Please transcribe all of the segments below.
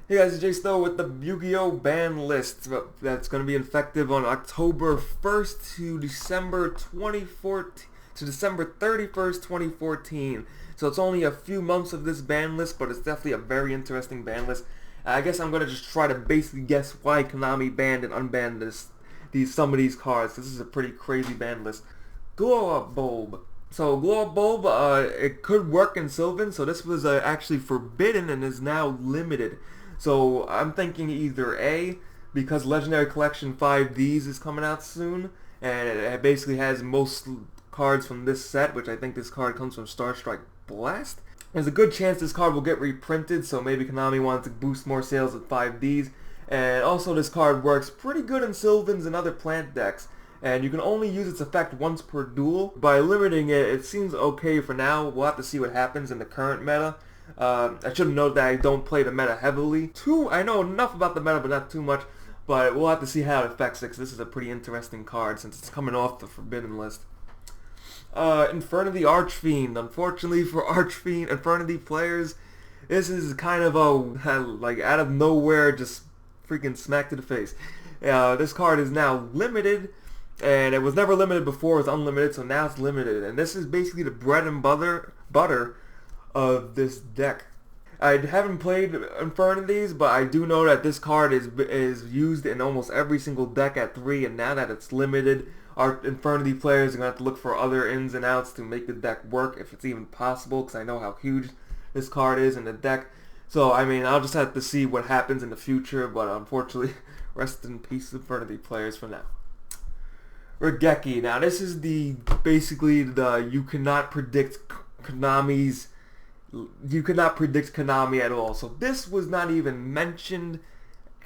Hey guys, it's Jsnow with the Yu-Gi-Oh! Ban list that's going to be effective on October 1st to December 2014 to December 31st, 2014. So it's only a few months of this ban list, but it's definitely a very interesting ban list. I guess I'm going to just try to basically guess why Konami banned and unbanned some of these cards. This is a pretty crazy ban list. Glow Up Bulb. So Glow Up Bulb, it could work in Sylvan, so this was actually forbidden and is now limited. So I'm thinking either A, because Legendary Collection 5Ds is coming out soon, and it basically has most cards from this set, which I think this card comes from Star Strike Blast. There's a good chance this card will get reprinted, so maybe Konami wanted to boost more sales of 5Ds. And also this card works pretty good in Sylvans and other plant decks. And you can only use its effect once per duel. By limiting it, it seems okay for now. We'll have to see what happens in the current meta. I should note that I don't play the meta heavily. I know enough about the meta, but not too much. But we'll have to see how it affects it, because this is a pretty interesting card since it's coming off the forbidden list. Infernity Archfiend. Unfortunately for Infernity players, this is kind of a, like, out of nowhere, just freaking smack to the face. This card is now limited, and it was never limited before. It was unlimited, so now it's limited. And this is basically the bread and butter of this deck. I haven't played Infernities, but I do know that this card is used in almost every single deck at 3, and now that it's limited, our Infernity players are going to have to look for other ins and outs to make the deck work, if it's even possible, because I know how huge this card is in the deck. So, I mean, I'll just have to see what happens in the future, but unfortunately, rest in peace, Infernity players for now. Regeki. Now, this is basically you cannot predict Konami at all. So this was not even mentioned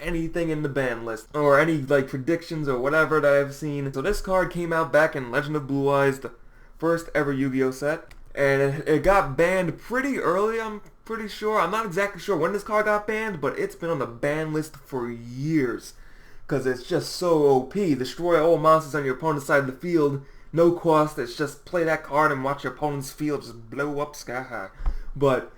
anything in the ban list or any like predictions or whatever that I've seen. So this card came out back in Legend of Blue Eyes, the first ever Yu-Gi-Oh set, and it got banned pretty early, I'm pretty sure. I'm not exactly sure when this card got banned, but it's been on the ban list for years because it's just so OP. Destroy all monsters on your opponent's side of the field, no cost. It's just play that card and watch your opponent's field just blow up sky high. But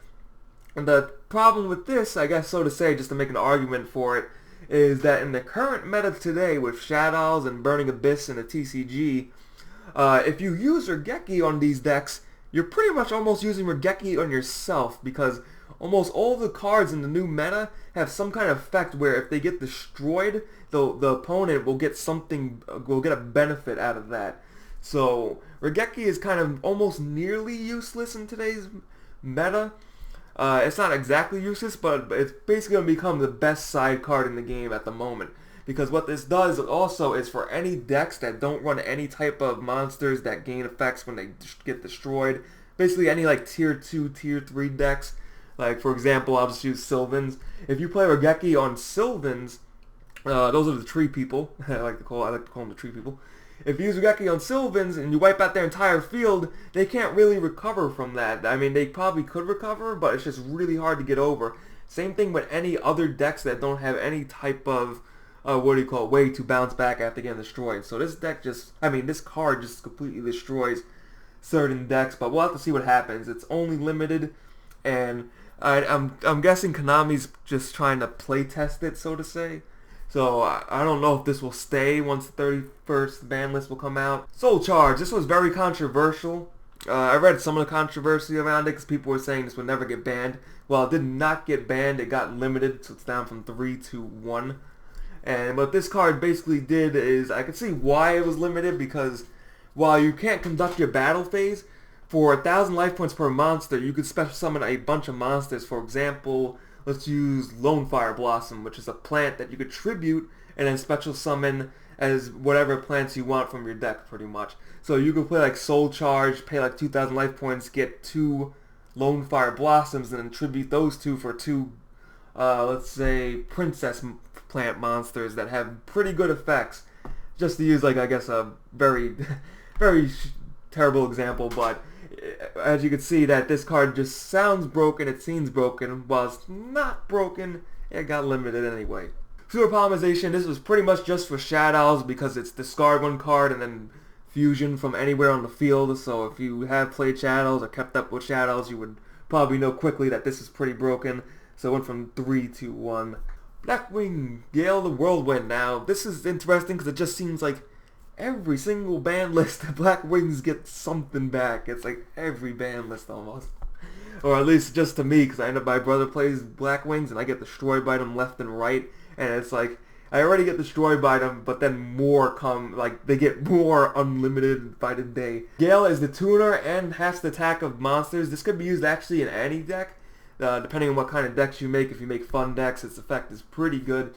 the problem with this, I guess so to say, just to make an argument for it, is that in the current meta today with Shadows and Burning Abyss and the TCG, if you use Regeki on these decks, you're pretty much almost using Regeki on yourself, because almost all the cards in the new meta have some kind of effect where if they get destroyed, the opponent will get a benefit out of that. So Regeki is kind of almost nearly useless in today's meta. It's not exactly useless, but it's basically going to become the best side card in the game at the moment. Because what this does also is for any decks that don't run any type of monsters that gain effects when they get destroyed. Basically any like tier 2, tier 3 decks. Like for example, I'll just use Sylvans. If you play Regeki on Sylvans, those are the tree people. I like to call them the tree people. If you use Yugioh on Sylvans and you wipe out their entire field, they can't really recover from that. I mean, they probably could recover, but it's just really hard to get over. Same thing with any other decks that don't have any type of, way to bounce back after getting destroyed. So this card just completely destroys certain decks, but we'll have to see what happens. It's only limited, and I'm guessing Konami's just trying to play test it, so to say. So I don't know if this will stay once the 31st ban list will come out. Soul Charge. This was very controversial. I read some of the controversy around it because people were saying this would never get banned. Well, it did not get banned. It got limited, so it's down from 3 to 1. And what this card basically did is, I could see why it was limited, because while you can't conduct your battle phase, for 1,000 life points per monster, you could special summon a bunch of monsters. For example, let's use Lone Fire Blossom, which is a plant that you could tribute and then special summon as whatever plants you want from your deck, pretty much. So you could play like Soul Charge, pay like 2,000 life points, get 2 Lone Fire Blossoms, and then tribute those 2 for 2, let's say, Princess plant monsters that have pretty good effects. Just to use, like, I guess a very, very terrible example, but as you can see that this card just sounds broken, it seems broken, while it's not broken, it got limited anyway. Super Polymerization, this was pretty much just for Shadows because it's discard 1 card and then fusion from anywhere on the field, so if you have played Shadows or kept up with Shadows, you would probably know quickly that this is pretty broken. So it went from 3 to 1. Blackwing, Gale the Whirlwind. Now, this is interesting because it just seems like every single band list, the Blackwings get something back. It's like every band list almost. Or at least just to me, because I know my brother plays Blackwings and I get destroyed by them left and right. And it's like, I already get destroyed by them, but then more come, like, they get more unlimited by the day. Gale is the tuner and has the attack of monsters. This could be used actually in any deck, depending on what kind of decks you make. If you make fun decks, its effect is pretty good.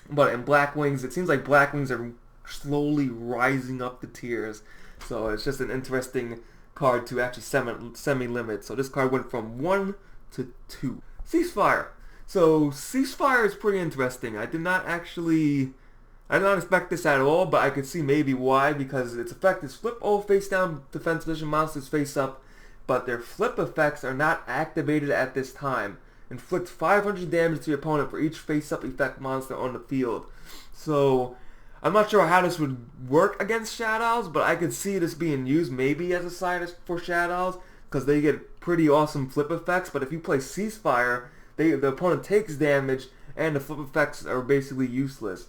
But in Blackwings, it seems like Blackwings are slowly rising up the tiers. So it's just an interesting card to actually semi-limit. So this card went from 1 to 2. Ceasefire. So Ceasefire is pretty interesting. I did not expect this at all, but I could see maybe why, because its effect is flip all face down defense position monsters face up, but their flip effects are not activated at this time. Inflict 500 damage to your opponent for each face up effect monster on the field. So I'm not sure how this would work against Shadows, but I could see this being used maybe as a side for Shadows, because they get pretty awesome flip effects. But if you play Ceasefire, the opponent takes damage, and the flip effects are basically useless.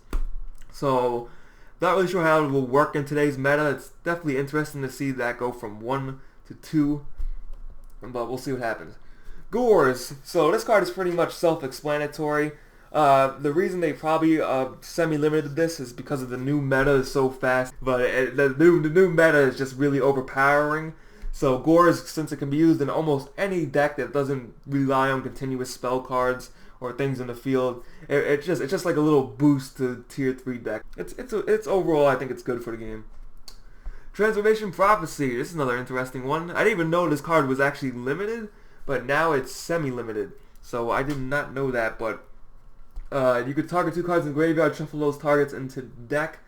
So, not really sure how it will work in today's meta. It's definitely interesting to see that go from 1 to 2, but we'll see what happens. Gores. So this card is pretty much self-explanatory. The reason they probably semi-limited this is because of the new meta is so fast, but the new meta is just really overpowering. So Gores, since it can be used in almost any deck that doesn't rely on continuous spell cards or things in the field, it's just like a little boost to tier 3 deck. It's overall, I think it's good for the game. Transformation Prophecy. This is another interesting one. I didn't even know this card was actually limited, but now it's semi-limited. So I did not know that, but you could target 2 cards in the graveyard, shuffle those targets into the deck.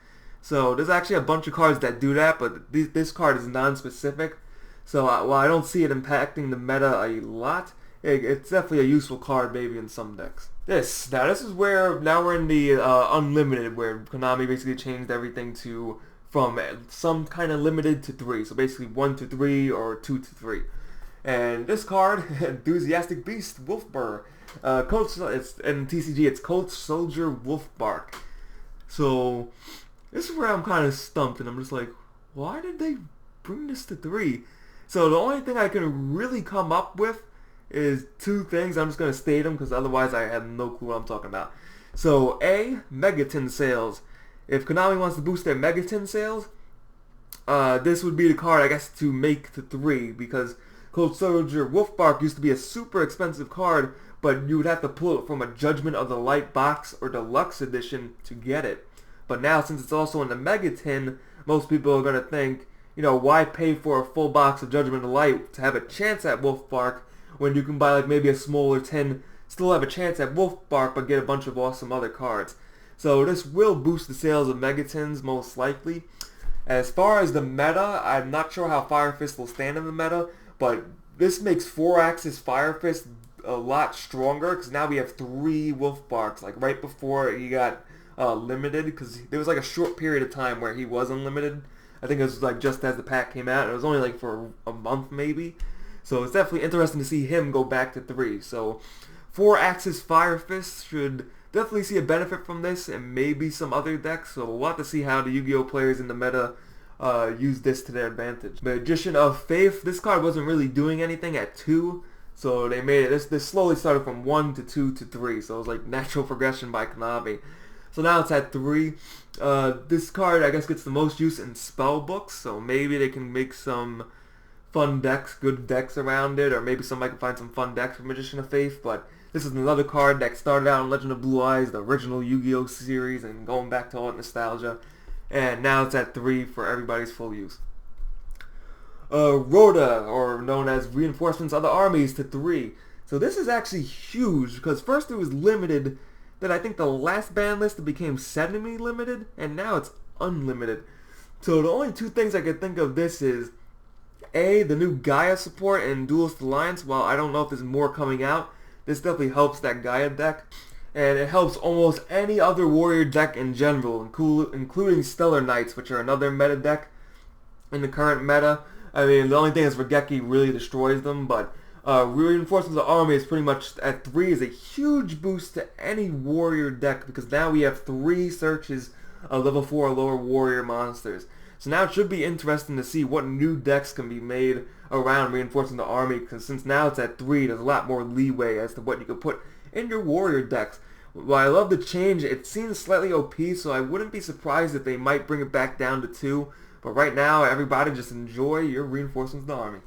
So there's actually a bunch of cards that do that, but this card is non-specific. So while I don't see it impacting the meta a lot, it's definitely a useful card maybe in some decks. This is where, now we're in the unlimited, where Konami basically changed everything from some kind of limited to 3. So basically 1 to 3 or 2 to 3. And this card, Enthusiastic Beast, Wolfbur. It's in TCG, it's Coach Soldier Wolfbark. So this is where I'm kind of stumped, and I'm just like, why did they bring this to 3? So the only thing I can really come up with is 2 things. I'm just going to state them because otherwise I have no clue what I'm talking about. So A, Megaton sales. If Konami wants to boost their Megaton sales, this would be the card, I guess, to make to 3, because Cold Soldier Wolfbark used to be a super expensive card, but you would have to pull it from a Judgment of the Light box or Deluxe Edition to get it. But now, since it's also in the Megaton, most people are going to think, you know, why pay for a full box of Judgment of the Light to have a chance at Wolfbark when you can buy like maybe a smaller tin, still have a chance at Wolfbark, but get a bunch of awesome other cards. So this will boost the sales of Megatons most likely. As far as the meta, I'm not sure how Fire Fist will stand in the meta, but this makes 4-axis Fire Fist a lot stronger, because now we have 3 Wolfbarks, like right before he got limited, because there was like a short period of time where he was unlimited. I think it was like just as the pack came out, and it was only like for a month maybe. So it's definitely interesting to see him go back to 3. So 4-axis Fire Fist should definitely see a benefit from this, and maybe some other decks. So we'll have to see how the Yu-Gi-Oh players in the meta use this to their advantage. Magician of Faith. This card wasn't really doing anything at 2, so they made it. This slowly started from 1 to 2 to 3. So it was like natural progression by Konami. So now it's at 3. This card, I guess, gets the most use in spell books, so maybe they can make some fun decks, good decks around it, or maybe somebody can find some fun decks for Magician of Faith. But this is another card that started out in Legend of Blue Eyes, the original Yu-Gi-Oh series, and going back to all that nostalgia. And now it's at 3 for everybody's full use. Rhoda, or known as Reinforcements of the Armies, to 3. So this is actually huge, because first it was limited. Then I think the last ban list it became semi-limited, and now it's unlimited. So the only 2 things I could think of this is, A, the new Gaia support in Duelist Alliance. While I don't know if there's more coming out, this definitely helps that Gaia deck. And it helps almost any other warrior deck in general, including Stellar Knights, which are another meta deck in the current meta. I mean, the only thing is Regeki really destroys them, but Reinforcements of the army is pretty much at 3 is a huge boost to any warrior deck because now we have 3 searches of level 4 or lower warrior monsters. So now it should be interesting to see what new decks can be made around reinforcing the army, because since now it's at 3, there's a lot more leeway as to what you can put in your warrior decks. While I love the change, it seems slightly OP, so I wouldn't be surprised if they might bring it back down to 2. But right now, everybody just enjoy your reinforcements of the army.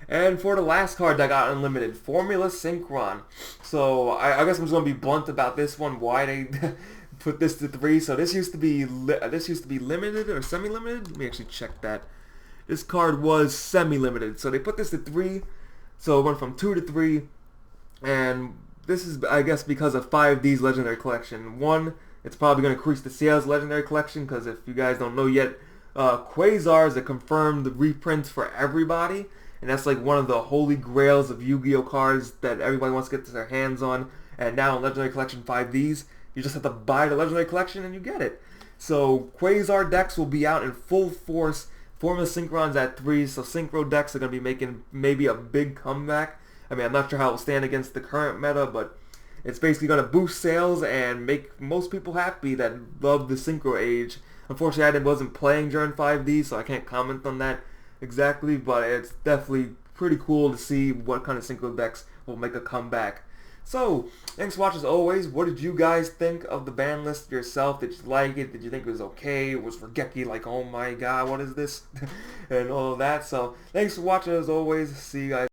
And for the last card that got unlimited, Formula Synchron. So I guess I'm just gonna be blunt about this one. Why they put this to 3? So this used to be limited or semi-limited. Let me actually check that. This card was semi-limited. So they put this to 3. So it went from 2 to 3, and this is, I guess, because of 5D's Legendary Collection. One, it's probably going to increase the sales Legendary Collection, because if you guys don't know yet, Quasar is a confirmed reprint for everybody, and that's like one of the holy grails of Yu-Gi-Oh cards that everybody wants to get their hands on. And now in Legendary Collection 5Ds, you just have to buy the Legendary Collection and you get it. So Quasar decks will be out in full force. Formula Synchron's at 3, so Synchro decks are going to be making maybe a big comeback. I mean, I'm not sure how it will stand against the current meta, but it's basically going to boost sales and make most people happy that love the Synchro age. Unfortunately, I wasn't playing during 5D, so I can't comment on that exactly, but it's definitely pretty cool to see what kind of Synchro decks will make a comeback. So, thanks for watching as always. What did you guys think of the ban list yourself? Did you like it? Did you think it was okay? Was Regeki like, oh my god, what is this? And all of that. So, thanks for watching as always. See you guys.